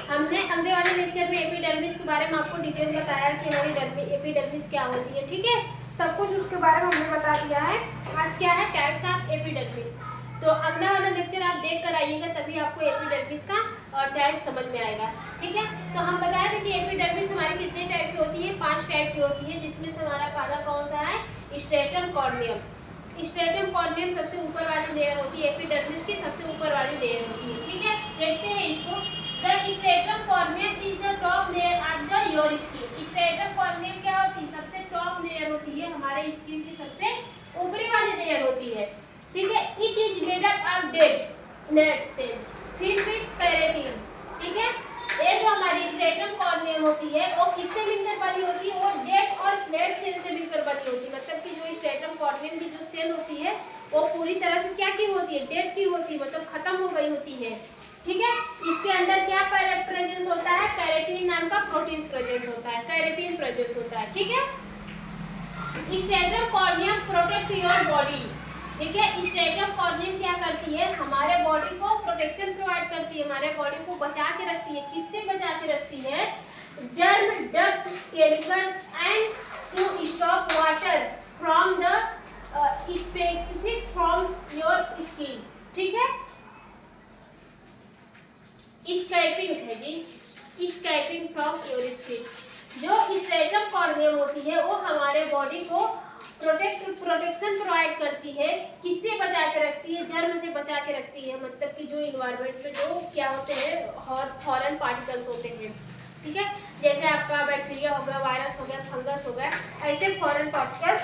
हमने अगले वाले लेक्चर में एपिडर्मिस के बारे में आपको डिटेल बताया कि हमारी एपिडर्मिस क्या होती है, ठीक है। सब कुछ उसके बारे में हमने बता दिया है। आज क्या है, टाइप्स ऑफ एपिडर्मिस। तो अगला वाला लेक्चर आप देख कर आइएगा, तभी आपको एपिडर्मिस का टाइप समझ में आएगा, ठीक है। तो हम बताए थे कि एपिडर्मिस हमारी कितने टाइप की होती है, 5 टाइप की होती है, जिसमें से हमारा पहला कौन सा है, स्ट्रेटम कॉर्नियम। स्ट्रेटम कॉर्नियम सबसे ऊपर वाली लेयर होती है, एपिडर्मिस की सबसे ऊपर वाली लेयर होती है, ठीक है। देखते हैं इसको। The stratum corneum is the top layer of the your skin. Stratum corneum क्या होती है, सबसे टॉप लेयर होती है, हमारे स्किन की सबसे ऊपरी वाली लेयर होती है, ठीक है। It is made up of dead net cells filled with keratin, ठीक है। ये जो हमारी स्ट्रेटम कॉर्नियम होती है वो किससे मिलकर बनी होती है, वो डेड और फ्लैट सेल से मिलकर बनी होती है। मतलब कि जो स्ट्रेटम कॉर्नियम की जो सेल होती है वो पूरी तरह से क्या की होती है, डेड की होती है, मतलब खत्म हो गई होती है, ठीक है। इसके अंदर क्या प्रेजेंस होता है, केराटिन नाम का प्रोटीन प्रेजेंस होता है, केराटिन प्रेजेंस होता है, ठीक है। Stratum corneum protect your body, ठीक है। स्ट्रेटम कॉर्नियम क्या करती है, हमारे बॉडी को प्रोटेक्शन प्रोवाइड करती है, हमारे बॉडी को बचा के रखती है। किससे बचा के रखती है, germ, dust, chemical and to stop water from the specific from your skin, ठीक है। स्कैपिंग है जी, स्कैपिंग फ्रॉम योर स्किन। जो स्ट्रेटम कॉर्नियम होती है वो हमारे बॉडी को प्रोटेक्शन प्रोवाइड करती है। किससे बचा के रखती है, जर्म से बचा के रखती है, मतलब कि जो इन्वायरमेंट में जो क्या होते हैं फॉरेन पार्टिकल्स होते हैं, ठीक है। जैसे आपका बैक्टीरिया हो गया, वायरस हो गया, फंगस हो गया, ऐसे फॉरेन पार्टिकल्स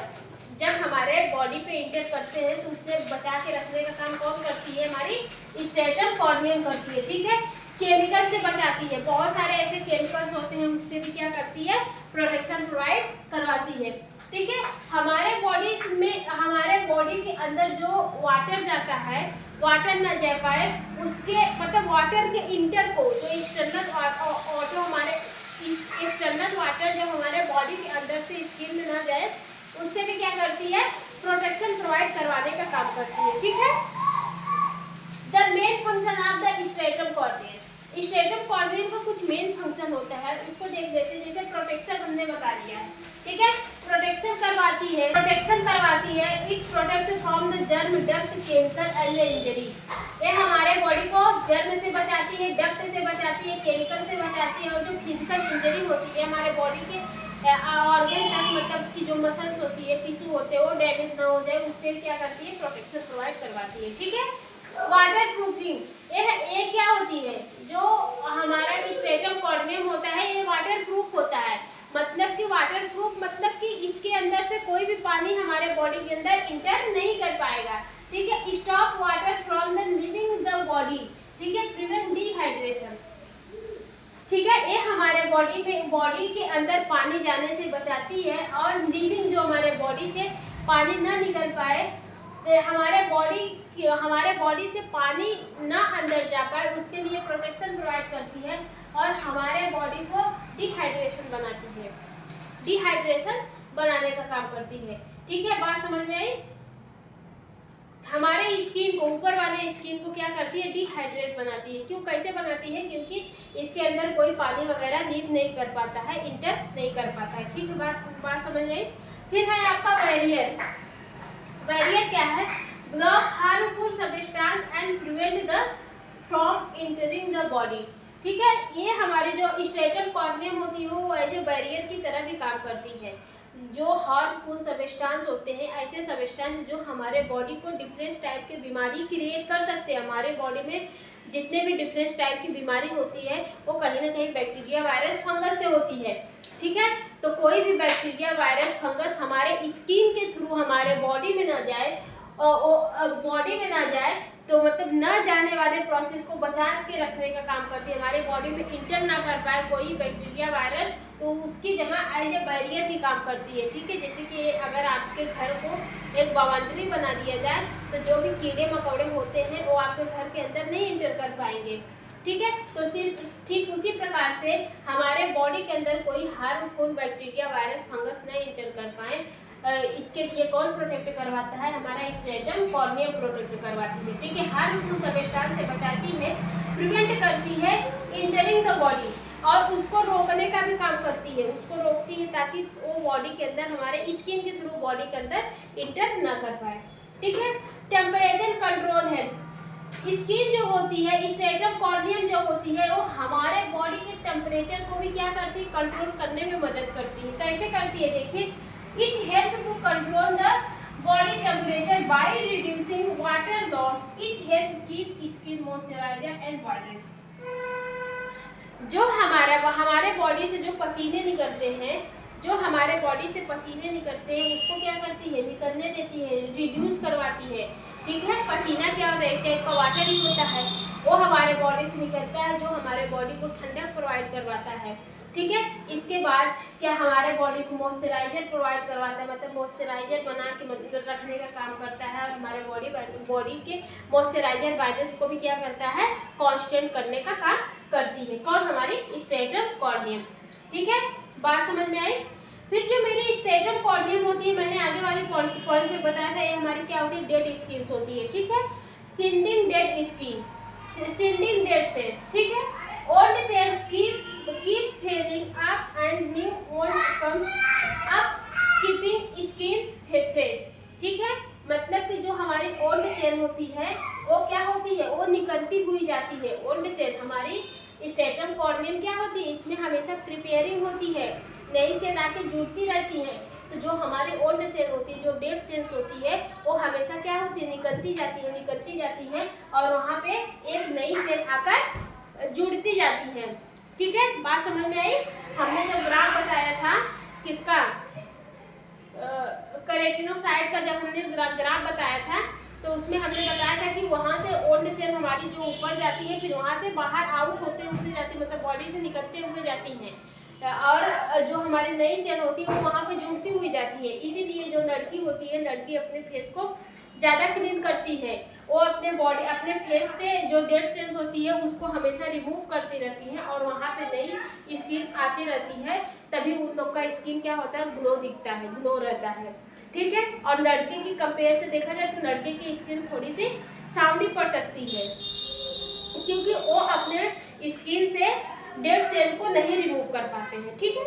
जब हमारे बॉडी पे इंटर करते हैं तो उससे बचा के रखने का काम कौन करती है, हमारी स्ट्रेटम कॉर्नियम करती है, ठीक है। केमिकल से बचाती है, बहुत सारे ऐसे केमिकल्स होते हैं उससे भी क्या करती है, प्रोटेक्शन प्रोवाइड करवाती है, ठीक है। हमारे बॉडी में, हमारे बॉडी के अंदर जो वाटर जाता है, वाटर न जा पाए उसके, मतलब वाटर के इंटर को, जो एक्सटर्नल वाटर, हमारे एक्सटर्नल वाटर जब हमारे बॉडी के अंदर से स्किन में न जाए उससे भी क्या करती है, प्रोटेक्शन प्रोवाइड करवाने का काम करती है, ठीक है। The main function of the stratum corneum. Stratum corneum का कुछ मेन फंक्शन होता है, उसको देख लेते हैं। जैसे प्रोटेक्शन हमने बता दिया है, ठीक है। प्रोटेक्शन करवाती है, it protect from the germ, duct, chemical and injury. ये हमारे बॉडी को जर्म से बचाती है, डक्ट से बचाती है, केमिकल से बचाती है, और जो फिजिकल इंजरी होती है हमारे बॉडी के ऑर्गन तक, मतलब कि जो मसल्स होती है, टिश्यू होते हैं, वो डैमेज ना हो जाए, उससे क्या करती है, प्रोटेक्शन प्रोवाइड करवाती है, ठीक है। वाटर प्रूफिंग, ये क्या होती है, जो हमारा स्ट्रेटम कॉर्नियम होता है ये वाटर प्रूफ होता है। मतलब कि वाटर प्रूफ मतलब कि इसके अंदर से कोई भी पानी हमारे बॉडी के अंदर इंटर नहीं कर पाएगा, ठीक है। Stop water from the leaving the body, ठीक है, प्रिवेंट डिहाइड्रेशन, ठीक है। ये हमारे बॉडी के अंदर पानी जाने से बचाती है, और लीविंग जो हमारे बॉडी से पानी ना निकल पाए, तो हमारे बॉडी से पानी ना अंदर जा पाए उसके लिए प्रोटेक्शन प्रोवाइड करती है, और हमारे बॉडी को डिहाइड्रेशन बनाती है, डिहाइड्रेशन बनाने का काम करती है, ठीक है। बात समझ में आई। हमारे स्किन को, ऊपर वाले स्किन को क्या करती है, डिहाइड्रेट बनाती है। क्यों, कैसे बनाती है, क्योंकि इसके अंदर कोई पानी वगैरह लीव नहीं कर पाता है, इंटर नहीं कर पाता है, ठीक है। बात समझ में आई। फिर है आपका बैरियर। बैरियर क्या है, block harmful substance and prevent the from entering the body, ठीक है। ये हमारी जो स्ट्रेटम कॉर्नियम होती है वो ऐसे बैरियर की तरह भी काम करती है। जो हार्मफुल सब्सटेंस होते हैं, ऐसे सब्सटेंस जो हमारे बॉडी को डिफरेंट टाइप की बीमारी क्रिएट कर सकते हैं। हमारे बॉडी में जितने भी डिफरेंट टाइप की बीमारी होती है वो कहीं ना कहीं बैक्टीरिया, वायरस, फंगस से होती है, ठीक है। तो कोई भी बैक्टीरिया, वायरस, फंगस हमारे स्किन के थ्रू हमारे बॉडी में ना जाए, तो मतलब न जाने वाले प्रोसेस को बचा के रखने का काम करती है। हमारे बॉडी में इंटर ना कर पाए कोई बैक्टीरिया, वायरस, तो उसकी जगह एज ए बैरियर भी काम करती है, ठीक है। जैसे कि अगर आपके घर को एक बाउंड्री बना दिया जाए तो जो भी कीड़े मकोड़े होते हैं वो आपके घर के अंदर नहीं इंटर कर पाएंगे, ठीक है। तो सिर्फ ठीक उसी प्रकार से हमारे बॉडी के अंदर कोई हार्मफुल बैक्टीरिया, वायरस, फंगस नहीं इंटर कर पाए, इसके लिए कौन प्रोटेक्ट करवाता है, हमारा स्ट्रेटम कॉर्नियम प्रोटेक्ट करवाती है, ठीक है। हार्मफुल सब्सटेंस से बचाती है, प्रिवेंट करती है इंटरिंग द बॉडी, और उसको रोकने का भी काम करती है, उसको रोकती है ताकि वो बॉडी के अंदर हमारे स्किन के थ्रू बॉडी के अंदर इंटर ना कर पाए। ठीक है। टेम्परेचर कंट्रोल है, स्किन जो होती है, स्ट्रेटम कॉर्नियम जो होती है, वो हमारे बॉडी के टेम्परेचर को भी क्या करती है, कंट्रोल करने में मदद करती है। कैसे करती है देखिए, it help to control the body temperature by reducing water loss, it help keep skin moisturizer and waters. जो हमारे बॉडी से जो पसीने निकलते हैं, जो हमारे बॉडी से पसीने निकलते हैं, उसको क्या करती है, निकलने देती है, रिड्यूस करवाती है। ठीक है। पसीना क्या होता है, एक टाइप का वाटर ही होता है, वो हमारे बॉडी से निकलता है, जो हमारे बॉडी को ठंडक प्रोवाइड करवाता है। ठीक है। इसके बाद क्या हमारे बॉडी को मॉइस्चराइजर प्रोवाइड करवाता है, मतलब मॉइस्चराइजर बना के मतलब रखने का काम करता है, और हमारे बॉडी के मॉइस्चराइजर वाइटल्स को भी क्या करता है, कांस्टेंट करने का काम करती है। कौन, हमारी स्ट्रेटम कॉर्नियम। ठीक है, बात समझ में आई। फिर जो मेरी स्ट्रेटम कॉर्नियम होती है, मैंने आगे वाले पॉइंट में बताया था, ये हमारी क्या होती है, डेड स्किन होती है। ठीक है। Shedding dead skin, shedding dead cells. ठीक है। Old cells keep fading up and new ones come up, keeping skin fresh। ठीक है। मतलब कि जो हमारी ओल्ड सेल होती है वो क्या होती है, वो निकलती हुई जाती है। ओल्ड सेल हमारी स्ट्रेटम कॉर्नियम क्या होती है, इसमें हमेशा प्रिपेयरिंग होती है, नई सेल आके जुड़ती रहती है। तो जो हमारी ओल्ड सेल होती है, जो डेड सेल्स होती है, वो हमेशा क्या होती है, निकलती जाती है और वहाँ पे एक नई सेल आकर जुड़ती जाती है। ठीक है, बात समझ में आई। हमने जब ग्राफ बताया था किसका, केराटिनोसाइट का, जब हमने ग्राफ बताया था तो उसमें हमने बताया था कि वहाँ से ओल्ड सेल हमारी जो ऊपर जाती है, फिर वहाँ से बाहर आउट होते हुए जाती है, मतलब बॉडी से निकलते हुए जाती हैं, और जो हमारी नई सेल होती है वो वहाँ पे जुड़ती हुई जाती है। इसीलिए जो लड़की होती है, लड़की अपने फेस को ज़्यादा क्लीन करती है, वो अपने फेस से जो डेड सेल्स होती है उसको हमेशा रिमूव करती रहती है, और वहाँ पे नई स्किन आती रहती है, तभी उन लोग का स्किन क्या होता है, ग्लो दिखता है, ग्लो रहता है। ठीक है। और लड़के की कंपेयर से देखा जाए तो लड़के की स्किन थोड़ी सी सांवली पड़ सकती है, क्योंकि वो अपने स्किन से डेड सेल को नहीं रिमूव कर पाते हैं। ठीक है।